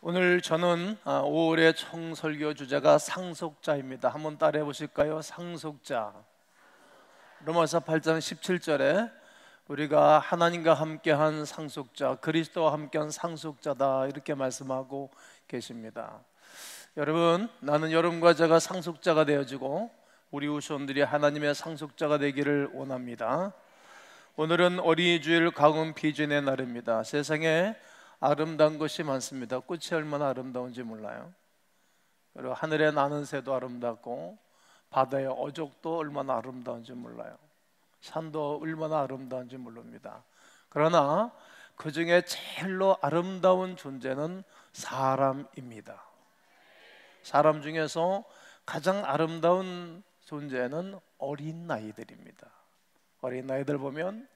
오늘 저는 5월의 총설교 주제가 상속자입니다. 한번 따라해 보실까요? 상속자. 로마서 8장 17절에 우리가 하나님과 함께한 상속자, 그리스도와 함께한 상속자다 이렇게 말씀하고 계십니다. 여러분, 나는 여러분과 제가 상속자가 되어지고 우리 후손들이 하나님의 상속자가 되기를 원합니다. 오늘은 어린이 주일 가군 비전의 날입니다. 세상에 아름다운 것이 많습니다. 꽃이 얼마나 아름다운지 몰라요. 그리고 하늘에 나는 새도 아름답고 바다의 어족도 얼마나 아름다운지 몰라요. 산도 얼마나 아름다운지 모릅니다. 그러나 그 중에 제일로 아름다운 존재는 사람입니다. 사람 중에서 가장 아름다운 존재는 어린 아이들입니다. 어린 아이들 보면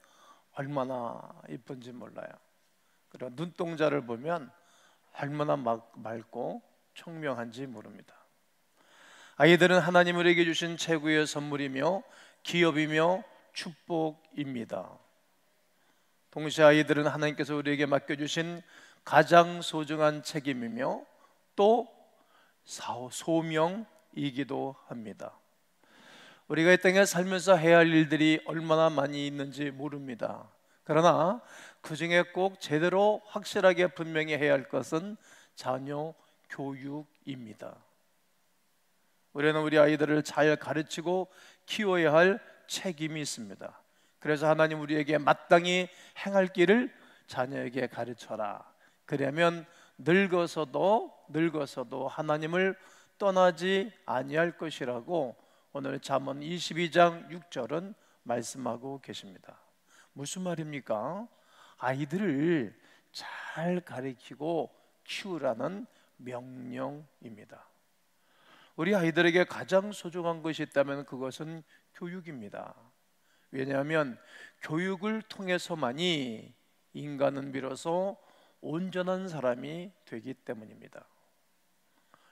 얼마나 이쁜지 몰라요. 그리고 눈동자를 보면 얼마나 맑고 총명한지 모릅니다. 아이들은 하나님 우리에게 주신 최고의 선물이며 기업이며 축복입니다. 동시에 아이들은 하나님께서 우리에게 맡겨주신 가장 소중한 책임이며 또 소명이기도 합니다. 우리가 이 땅에 살면서 해야 할 일들이 얼마나 많이 있는지 모릅니다. 그러나 그 중에 꼭 제대로 확실하게 분명히 해야 할 것은 자녀 교육입니다. 우리는 우리 아이들을 잘 가르치고 키워야 할 책임이 있습니다. 그래서 하나님 우리에게 마땅히 행할 길을 자녀에게 가르쳐라. 그러면 늙어서도 하나님을 떠나지 아니할 것이라고 오늘 잠언 22장 6절은 말씀하고 계십니다. 무슨 말입니까? 아이들을 잘 가르치고 키우라는 명령입니다. 우리 아이들에게 가장 소중한 것이 있다면 그것은 교육입니다. 왜냐하면 교육을 통해서만이 인간은 비로소 온전한 사람이 되기 때문입니다.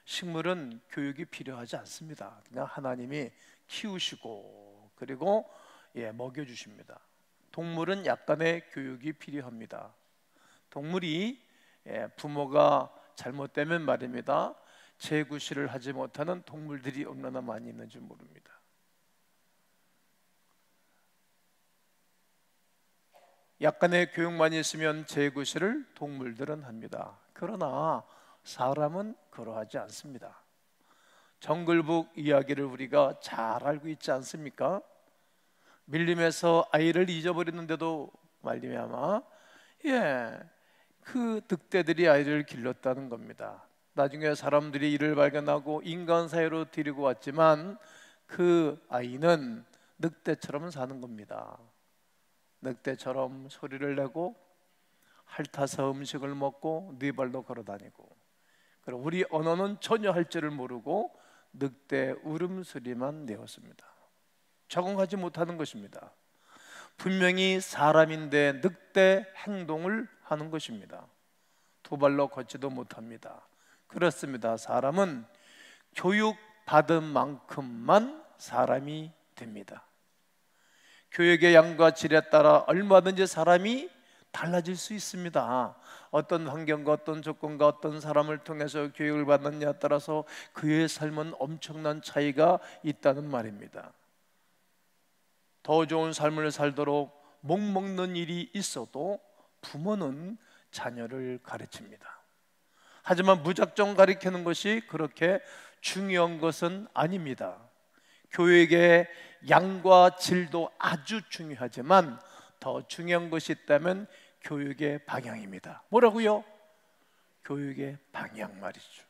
식물은 교육이 필요하지 않습니다. 그냥 하나님이 키우시고 그리고 먹여주십니다. 동물은 약간의 교육이 필요합니다. 동물이 부모가 잘못되면 말입니다, 재구실을 하지 못하는 동물들이 얼마나 많이 있는지 모릅니다. 약간의 교육만 있으면 재구실을 동물들은 합니다. 그러나 사람은 그러하지 않습니다. 정글북 이야기를 우리가 잘 알고 있지 않습니까? 밀림에서 아이를 잊어버렸는데도 말미암아 그 늑대들이 아이를 길렀다는 겁니다. 나중에 사람들이 이를 발견하고 인간 사이로 데리고 왔지만 그 아이는 늑대처럼 사는 겁니다. 늑대처럼 소리를 내고 핥아서 음식을 먹고 네 발로 걸어다니고, 그리고 우리 언어는 전혀 할 줄을 모르고 늑대 울음소리만 내었습니다. 적응하지 못하는 것입니다. 분명히 사람인데 늑대 행동을 하는 것입니다. 두 발로 걷지도 못합니다. 그렇습니다. 사람은 교육받은 만큼만 사람이 됩니다. 교육의 양과 질에 따라 얼마든지 사람이 달라질 수 있습니다. 어떤 환경과 어떤 조건과 어떤 사람을 통해서 교육을 받느냐에 따라서 그의 삶은 엄청난 차이가 있다는 말입니다. 더 좋은 삶을 살도록 목먹는 일이 있어도 부모는 자녀를 가르칩니다. 하지만 무작정 가르치는 것이 그렇게 중요한 것은 아닙니다. 교육의 양과 질도 아주 중요하지만 더 중요한 것이 있다면 교육의 방향입니다. 뭐라고요? 교육의 방향 말이죠.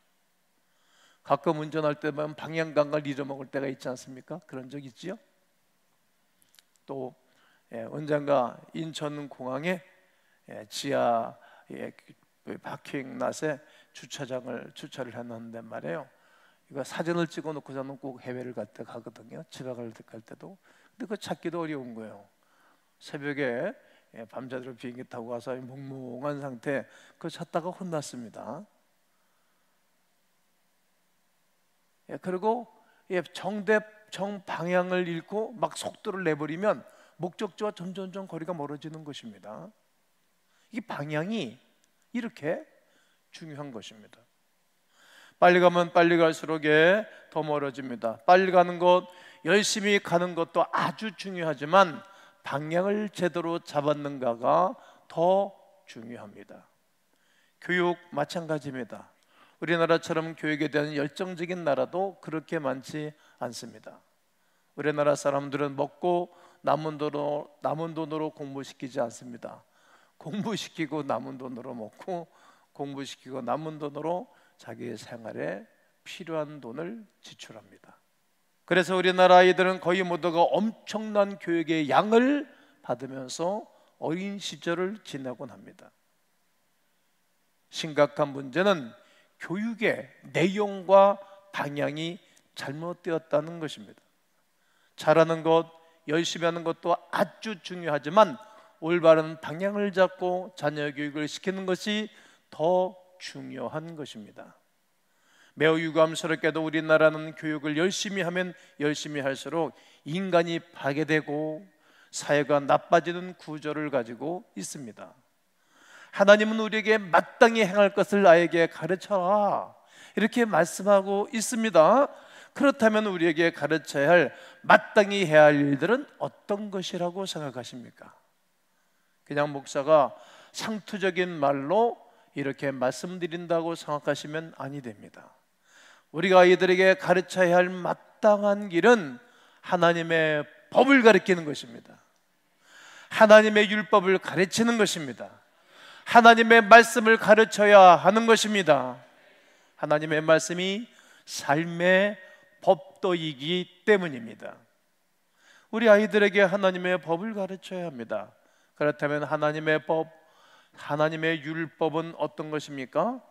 가끔 운전할 때 보면 방향 감각을 잃어먹을 때가 있지 않습니까? 그런 적 있지요? 또 언젠가 인천공항에 지하 파킹 랏에 주차를 해놨는데 말이에요, 이거 사진을 찍어놓고서는 꼭 해외를 갈 때 가거든요. 집에 갈 때도. 근데 그거 찾기도 어려운 거예요. 새벽에 밤새도록 비행기 타고 가서 몽롱한 상태 그거 찾다가 혼났습니다. 그리고 정방향을 잃고 막 속도를 내버리면 목적지와 점점 거리가 멀어지는 것입니다. 이 방향이 이렇게 중요한 것입니다. 빨리 가면 빨리 갈수록 더 멀어집니다. 빨리 가는 것, 열심히 가는 것도 아주 중요하지만 방향을 제대로 잡았는가가 더 중요합니다. 교육 마찬가지입니다. 우리나라처럼 교육에 대한 열정적인 나라도 그렇게 많지 않습니다. 우리나라 사람들은 먹고 남은 돈으로 공부시키지 않습니다. 공부시키고 남은 돈으로 먹고, 공부시키고 남은 돈으로 자기의 생활에 필요한 돈을 지출합니다. 그래서 우리나라 아이들은 거의 모두가 엄청난 교육의 양을 받으면서 어린 시절을 지내곤 합니다. 심각한 문제는 교육의 내용과 방향이 잘못되었다는 것입니다. 잘하는 것, 열심히 하는 것도 아주 중요하지만 올바른 방향을 잡고 자녀 교육을 시키는 것이 더 중요한 것입니다. 매우 유감스럽게도 우리나라는 교육을 열심히 하면 열심히 할수록 인간이 파괴되고 사회가 나빠지는 구조를 가지고 있습니다. 하나님은 우리에게 마땅히 행할 것을 나에게 가르쳐라, 이렇게 말씀하고 있습니다. 그렇다면 우리에게 가르쳐야 할, 마땅히 해야 할 일들은 어떤 것이라고 생각하십니까? 그냥 목사가 상투적인 말로 이렇게 말씀드린다고 생각하시면 아니 됩니다. 우리가 아이들에게 가르쳐야 할 마땅한 길은 하나님의 법을 가르치는 것입니다. 하나님의 율법을 가르치는 것입니다. 하나님의 말씀을 가르쳐야 하는 것입니다. 하나님의 말씀이 삶의 법도이기 때문입니다. 우리 아이들에게 하나님의 법을 가르쳐야 합니다. 그렇다면 하나님의 법, 하나님의 율법은 어떤 것입니까?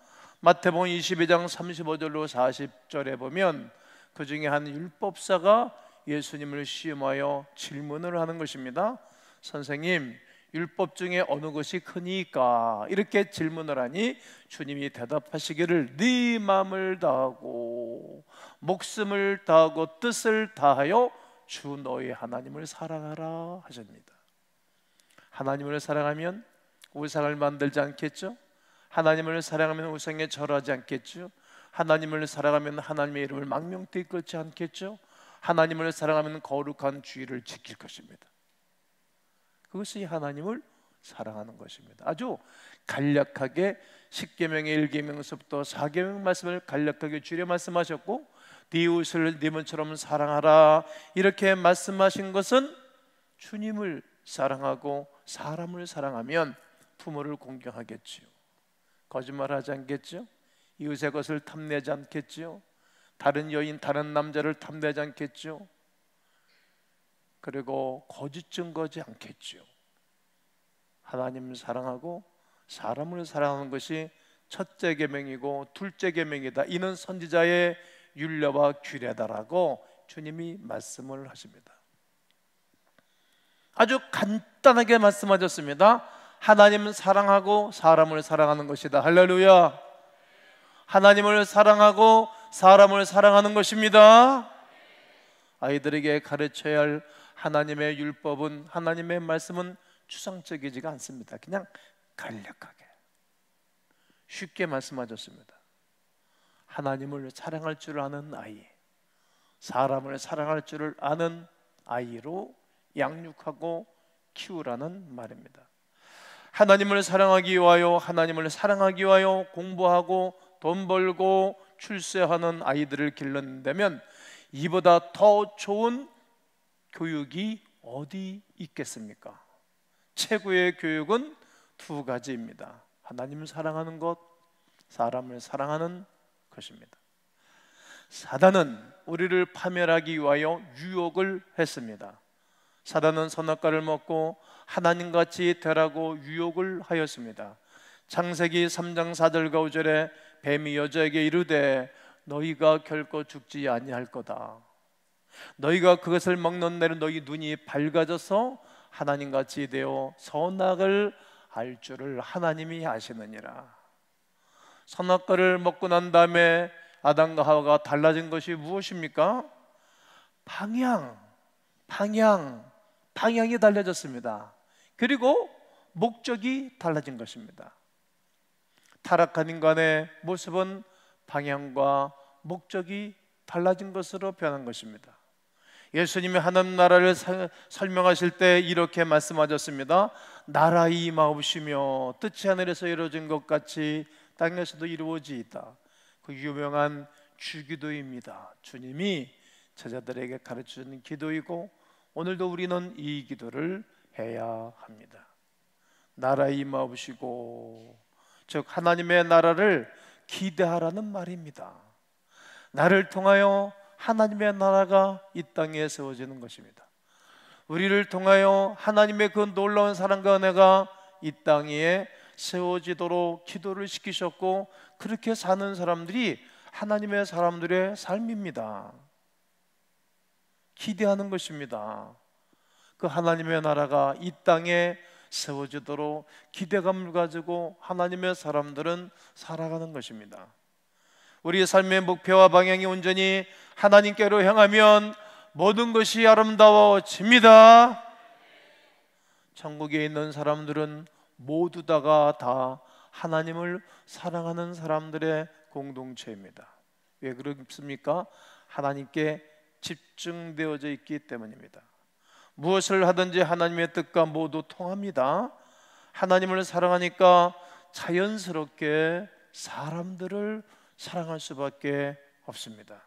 마태복음 22장 35절로 40절에 보면 그 중에 한 율법사가 예수님을 시험하여 질문을 하는 것입니다. 선생님, 율법 중에 어느 것이 크니까? 이렇게 질문을 하니 주님이 대답하시기를 네 마음을 다하고 목숨을 다하고 뜻을 다하여 주 너의 하나님을 사랑하라 하십니다. 하나님을 사랑하면 우상을 만들지 않겠죠? 하나님을 사랑하면 우상에 절하지 않겠죠? 하나님을 사랑하면 하나님의 이름을 망명되이 끌지 않겠죠? 하나님을 사랑하면 거룩한 주의를 지킬 것입니다. 그것이 하나님을 사랑하는 것입니다. 아주 간략하게 10계명의 1계명서부터 4계명 말씀을 간략하게 줄여 말씀하셨고, 네 이웃을 네 몸처럼 사랑하라 이렇게 말씀하신 것은 주님을 사랑하고 사람을 사랑하면 부모를 공경하겠지요, 거짓말하지 않겠죠, 이웃의 것을 탐내지 않겠죠, 다른 여인 다른 남자를 탐내지 않겠죠, 그리고 거짓 증거하지 않겠죠. 하나님을 사랑하고 사람을 사랑하는 것이 첫째 계명이고 둘째 계명이다. 이는 선지자의 율례와 규례다라고 주님이 말씀을 하십니다. 아주 간단하게 말씀하셨습니다. 하나님은 사랑하고 사람을 사랑하는 것이다. 할렐루야. 하나님을 사랑하고 사람을 사랑하는 것입니다. 아이들에게 가르쳐야 할 하나님의 율법은, 하나님의 말씀은 추상적이지가 않습니다. 그냥 간략하게 쉽게 말씀하셨습니다. 하나님을 사랑할 줄 아는 아이, 사람을 사랑할 줄을 아는 아이로 양육하고 키우라는 말입니다. 하나님을 사랑하기 위하여, 하나님을 사랑하기 위하여 공부하고 돈 벌고 출세하는 아이들을 길러낸다면 이보다 더 좋은 교육이 어디 있겠습니까? 최고의 교육은 두 가지입니다. 하나님을 사랑하는 것, 사람을 사랑하는 것입니다. 사단은 우리를 파멸하기 위하여 유혹을 했습니다. 사단은 선악과를 먹고 하나님같이 되라고 유혹을 하였습니다. 창세기 3장 4절과 5절에 뱀이 여자에게 이르되 너희가 결코 죽지 아니할 거다. 너희가 그것을 먹는 날은 너희 눈이 밝아져서 하나님같이 되어 선악을 알 줄을 하나님이 아시느니라. 선악과를 먹고 난 다음에 아담과 하와가 달라진 것이 무엇입니까? 방향이 달라졌습니다. 그리고 목적이 달라진 것입니다. 타락한 인간의 모습은 방향과 목적이 달라진 것으로 변한 것입니다. 예수님이 하나님 나라를 설명하실 때 이렇게 말씀하셨습니다. 나라의 임하옵시며 뜻이 하늘에서 이루어진 것 같이 땅에서도 이루어지이다. 그 유명한 주기도입니다. 주님이 제자들에게 가르쳐주는 기도이고 오늘도 우리는 이 기도를 해야 합니다. 나라의 임하옵시고, 즉 하나님의 나라를 기대하라는 말입니다. 나를 통하여 하나님의 나라가 이 땅에 세워지는 것입니다. 우리를 통하여 하나님의 그 놀라운 사랑과 은혜가 이 땅에 세워지도록 기도를 시키셨고, 그렇게 사는 사람들이 하나님의 사람들의 삶입니다. 기대하는 것입니다. 그 하나님의 나라가 이 땅에 세워지도록 기대감을 가지고 하나님의 사람들은 살아가는 것입니다. 우리의 삶의 목표와 방향이 온전히 하나님께로 향하면 모든 것이 아름다워집니다. 천국에 있는 사람들은 모두 다 하나님을 사랑하는 사람들의 공동체입니다. 왜 그렇습니까? 하나님께 집중되어져 있기 때문입니다. 무엇을 하든지 하나님의 뜻과 모두 통합니다. 하나님을 사랑하니까 자연스럽게 사람들을 사랑할 수밖에 없습니다.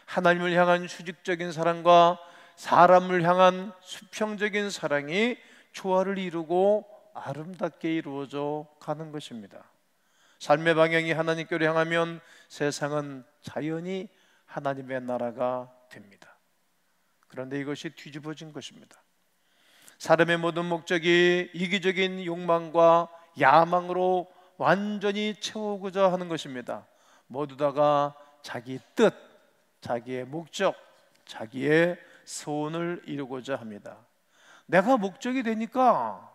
하나님을 향한 수직적인 사랑과 사람을 향한 수평적인 사랑이 조화를 이루고 아름답게 이루어져 가는 것입니다. 삶의 방향이 하나님께로 향하면 세상은 자연히 하나님의 나라가 됩니다. 그런데 이것이 뒤집어진 것입니다. 사람의 모든 목적이 이기적인 욕망과 야망으로 완전히 채우고자 하는 것입니다. 모두 다가 자기 뜻, 자기의 목적, 자기의 소원을 이루고자 합니다. 내가 목적이 되니까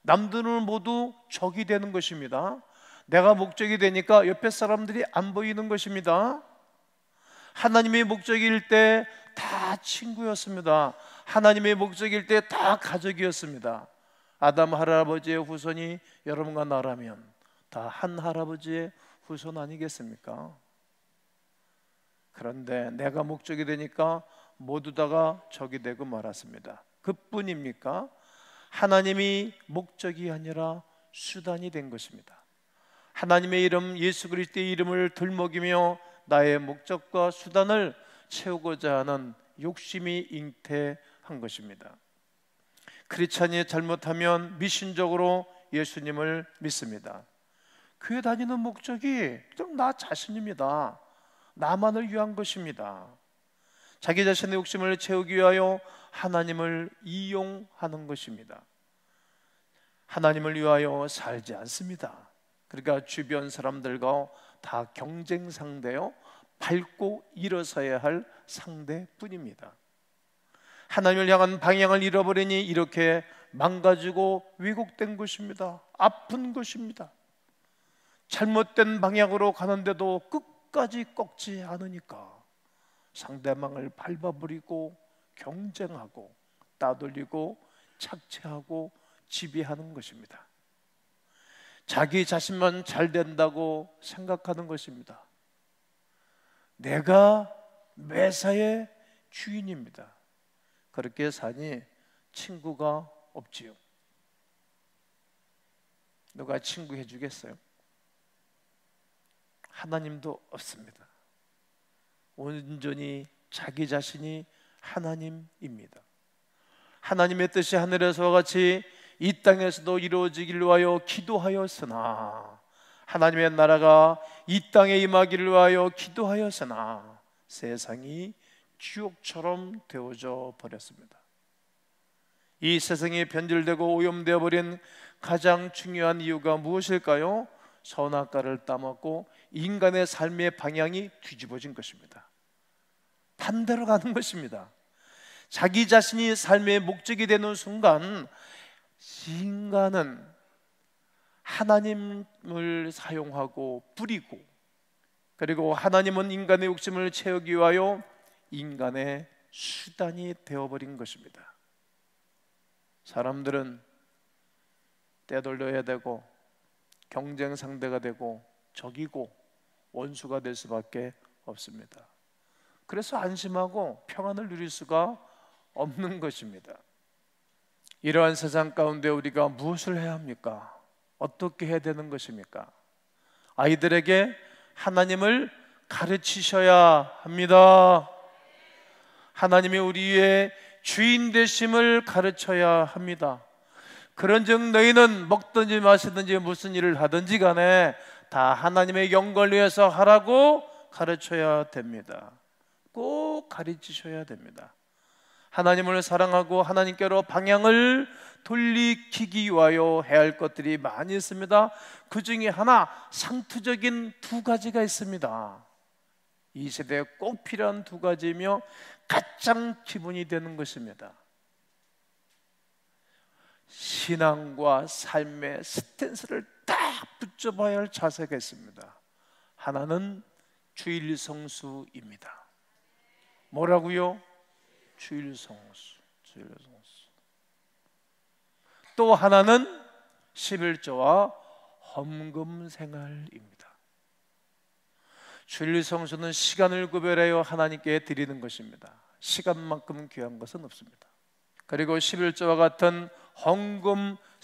남들은 모두 적이 되는 것입니다. 내가 목적이 되니까 옆에 사람들이 안 보이는 것입니다. 하나님의 목적일 때 다 친구였습니다. 하나님의 목적일 때 다 가족이었습니다. 아담 할아버지의 후손이 여러분과 나라면 다 한 할아버지의 후손 아니겠습니까? 그런데 내가 목적이 되니까 모두 다가 적이 되고 말았습니다. 그뿐입니까? 하나님이 목적이 아니라 수단이 된 것입니다. 하나님의 이름 예수 그리스도의 이름을 들먹이며 나의 목적과 수단을 채우고자 하는 욕심이 잉태한 것입니다. 크리스찬이 잘못하면 미신적으로 예수님을 믿습니다. 교회 다니는 목적이 좀 나 자신입니다. 나만을 위한 것입니다. 자기 자신의 욕심을 채우기 위하여 하나님을 이용하는 것입니다. 하나님을 위하여 살지 않습니다. 그러니까 주변 사람들과 다 경쟁 상대요, 밟고 일어서야 할 상대뿐입니다. 하나님을 향한 방향을 잃어버리니 이렇게 망가지고 왜곡된 것입니다. 아픈 것입니다. 잘못된 방향으로 가는데도 끝까지 꺾지 않으니까 상대방을 밟아버리고 경쟁하고 따돌리고 착취하고 지배하는 것입니다. 자기 자신만 잘 된다고 생각하는 것입니다. 내가 매사의 주인입니다. 그렇게 사니 친구가 없지요. 누가 친구해 주겠어요? 하나님도 없습니다. 온전히 자기 자신이 하나님입니다. 하나님의 뜻이 하늘에서와 같이 이 땅에서도 이루어지기를 위하여 기도하였으나, 하나님의 나라가 이 땅에 임하기를 위하여 기도하였으나 세상이 지옥처럼 되어져 버렸습니다. 이 세상이 변질되고 오염되어 버린 가장 중요한 이유가 무엇일까요? 선악과를 따먹고 인간의 삶의 방향이 뒤집어진 것입니다. 반대로 가는 것입니다. 자기 자신이 삶의 목적이 되는 순간 인간은 하나님을 사용하고 뿌리고, 그리고 하나님은 인간의 욕심을 채우기 위하여 인간의 수단이 되어버린 것입니다. 사람들은 떼돌려야 되고 경쟁 상대가 되고 적이고 원수가 될 수밖에 없습니다. 그래서 안심하고 평안을 누릴 수가 없는 것입니다. 이러한 세상 가운데 우리가 무엇을 해야 합니까? 어떻게 해야 되는 것입니까? 아이들에게 하나님을 가르치셔야 합니다. 하나님이 우리의 주인 되심을 가르쳐야 합니다. 그런즉 너희는 먹든지 마시든지 무슨 일을 하든지 간에 다 하나님의 영광을 위해서 하라고 가르쳐야 됩니다. 꼭 가르치셔야 됩니다. 하나님을 사랑하고 하나님께로 방향을 돌리키기 위하여 해야 할 것들이 많이 있습니다. 그 중에 하나, 상투적인 두 가지가 있습니다. 이 시대에 꼭 필요한 두 가지이며 가장 기본이 되는 것입니다. 신앙과 삶의 스탠스를 딱 붙여봐야 할 자세가 있습니다. 하나는 주일성수입니다. 뭐라고요? 주일성수. 또 하나는 11조와 헌금생활입니다. 주일성수는 시간을 구별하여 하나님께 드리는 것입니다. 시간만큼 귀한 것은 없습니다. 그리고 11조와 같은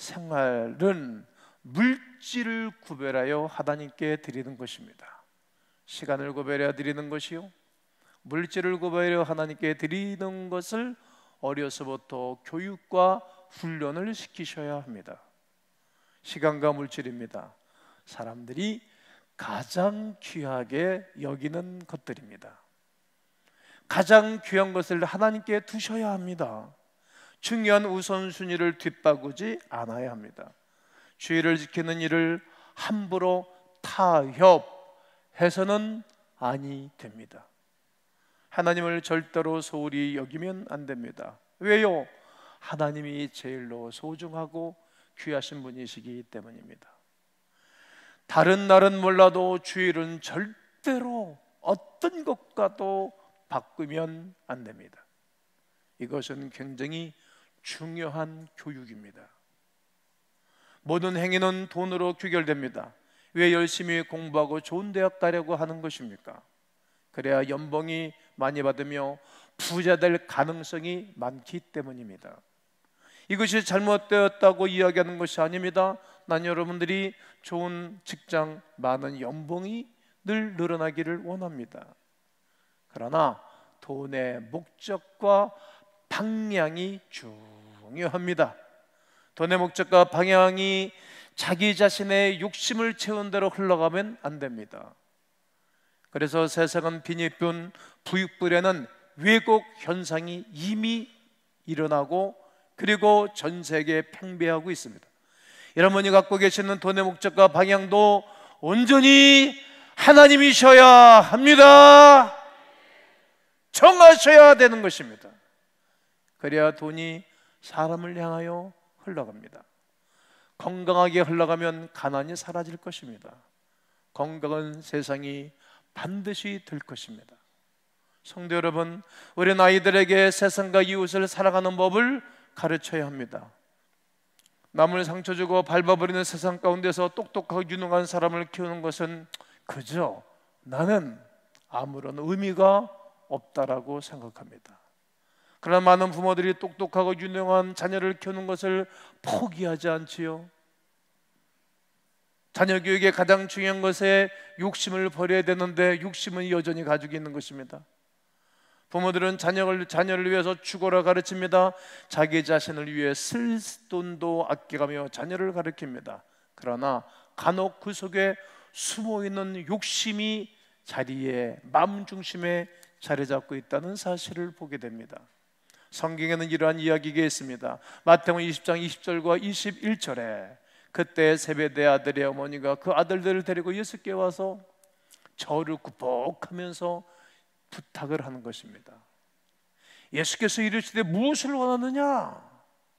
헌금생활은 물질을 구별하여 하나님께 드리는 것입니다. 시간을 구별하여 드리는 것이요, 물질을 구별하여 하나님께 드리는 것을 어려서부터 교육과 훈련을 시키셔야 합니다. 시간과 물질입니다. 사람들이 가장 귀하게 여기는 것들입니다. 가장 귀한 것을 하나님께 두셔야 합니다. 중요한 우선순위를 뒷바꾸지 않아야 합니다. 주의를 지키는 일을 함부로 타협해서는 아니 됩니다. 하나님을 절대로 소홀히 여기면 안 됩니다. 왜요? 하나님이 제일로 소중하고 귀하신 분이시기 때문입니다. 다른 날은 몰라도 주일은 절대로 어떤 것과도 바꾸면 안 됩니다. 이것은 굉장히 중요한 교육입니다. 모든 행위는 돈으로 귀결됩니다. 왜 열심히 공부하고 좋은 대학 가려고 하는 것입니까? 그래야 연봉이 많이 받으며 부자 될 가능성이 많기 때문입니다. 이것이 잘못되었다고 이야기하는 것이 아닙니다. 난 여러분들이 좋은 직장, 많은 연봉이 늘 늘어나기를 원합니다. 그러나 돈의 목적과 방향이 중요합니다. 돈의 목적과 방향이 자기 자신의 욕심을 채운 대로 흘러가면 안 됩니다. 그래서 세상은 빈익빈 부익부려는 왜곡 현상이 이미 일어나고 그리고 전 세계에 팽배하고 있습니다. 여러분이 갖고 계시는 돈의 목적과 방향도 온전히 하나님이셔야 합니다. 정하셔야 되는 것입니다. 그래야 돈이 사람을 향하여 흘러갑니다. 건강하게 흘러가면 가난이 사라질 것입니다. 건강한 세상이 반드시 될 것입니다. 성도 여러분, 우리 아이들에게 세상과 이웃을 사랑하는 법을 가르쳐야 합니다. 남을 상처 주고 밟아버리는 세상 가운데서 똑똑하고 유능한 사람을 키우는 것은 그저 나는 아무런 의미가 없다라고 생각합니다. 그러나 많은 부모들이 똑똑하고 유능한 자녀를 키우는 것을 포기하지 않지요. 자녀 교육의 가장 중요한 것에 욕심을 버려야 되는데 욕심은 여전히 가지고 있는 것입니다. 부모들은 자녀를 위해서 죽어라 가르칩니다. 자기 자신을 위해 쓸 돈도 아껴가며 자녀를 가르칩니다. 그러나 간혹 그 속에 숨어있는 욕심이 마음 중심에 자리 잡고 있다는 사실을 보게 됩니다. 성경에는 이러한 이야기가 있습니다. 마태복음 20장 20절과 21절에 그때 세베대 아들의 어머니가 그 아들들을 데리고 예수께 와서 저를 구복하면서 부탁을 하는 것입니다. 예수께서 이르시되 무엇을 원하느냐?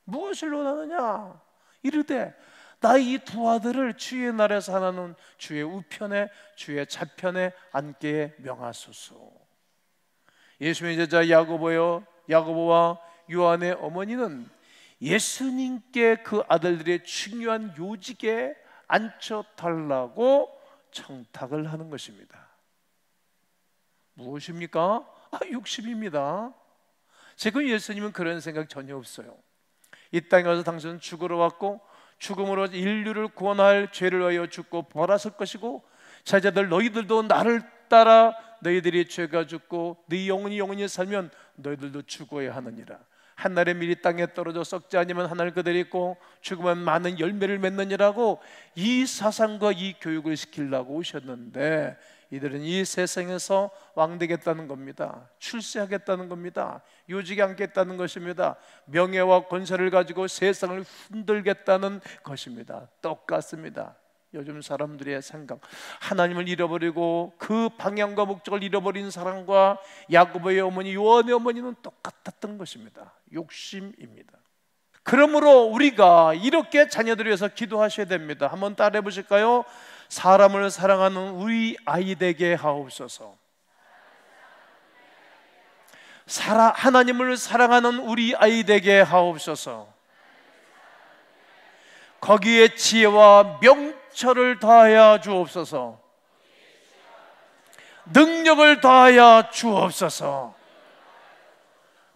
무엇을 원하느냐? 이르되 나의 이 두 아들을 주의 나라에서 하나는 주의 우편에 주의 좌편에 앉게 명하소서. 예수님의 제자 야고보와 요한의 어머니는 예수님께 그 아들들의 중요한 요직에 앉혀달라고 청탁을 하는 것입니다. 무엇입니까? 욕심입니다. 지금 예수님은 그런 생각 전혀 없어요. 이 땅에 와서 당신은 죽으러 왔고 죽음으로 인류를 구원할 죄를 위하여 죽고 부활하실 것이고, 제자들 너희들도 나를 따라 너희들이 죄가 죽고 네 영혼이 살면 너희들도 죽어야 하느니라. 한 날에 미리 땅에 떨어져 썩지 아니면 한 날 그대로 있고 죽으면 많은 열매를 맺느니라고 이 사상과 이 교육을 시키려고 오셨는데, 이들은 이 세상에서 왕되겠다는 겁니다. 출세하겠다는 겁니다. 요직에 앉겠다는 것입니다. 명예와 권세를 가지고 세상을 흔들겠다는 것입니다. 똑같습니다. 요즘 사람들의 생각, 하나님을 잃어버리고 그 방향과 목적을 잃어버린 사람과 야고보의 어머니 요한의 어머니는 똑같았던 것입니다. 욕심입니다. 그러므로 우리가 이렇게 자녀들을 위해서 기도하셔야 됩니다. 한번 따라해 보실까요? 사람을 사랑하는 우리 아이 되게 하옵소서. 하나님을 사랑하는 우리 아이 되게 하옵소서. 거기에 지혜와 명철을 더하여 주옵소서. 능력을 더하여 주옵소서.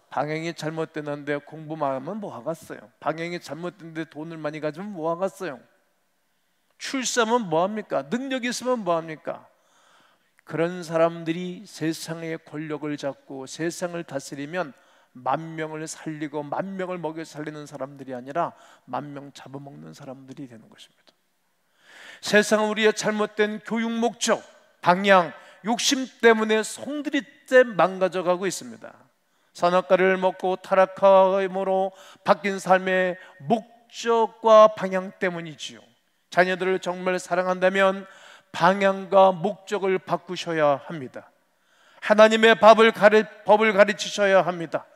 방향이 잘못됐는데 공부만 하면 뭐 하겠어요? 방향이 잘못됐는데 돈을 많이 가지면 뭐 하겠어요? 출세하면 뭐 합니까? 능력이 있으면 뭐 합니까? 그런 사람들이 세상의 권력을 잡고 세상을 다스리면 만 명을 살리고 만 명을 먹여 살리는 사람들이 아니라 만 명 잡아먹는 사람들이 되는 것입니다. 세상은 우리의 잘못된 교육 목적, 방향, 욕심 때문에 송두리째 망가져가고 있습니다. 선악과를 먹고 타락함으로 바뀐 삶의 목적과 방향 때문이지요. 자녀들을 정말 사랑한다면 방향과 목적을 바꾸셔야 합니다. 하나님의 법을 가르치셔야 합니다.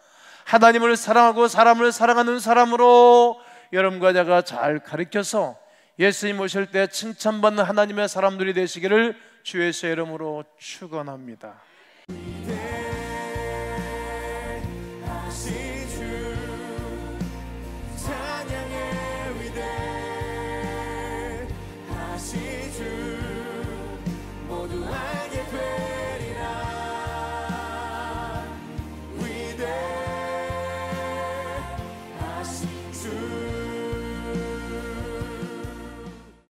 하나님을 사랑하고 사람을 사랑하는 사람으로 여러분과 제가 잘 가르쳐서 예수님 오실 때 칭찬받는 하나님의 사람들이 되시기를 주의 이름으로 축원합니다.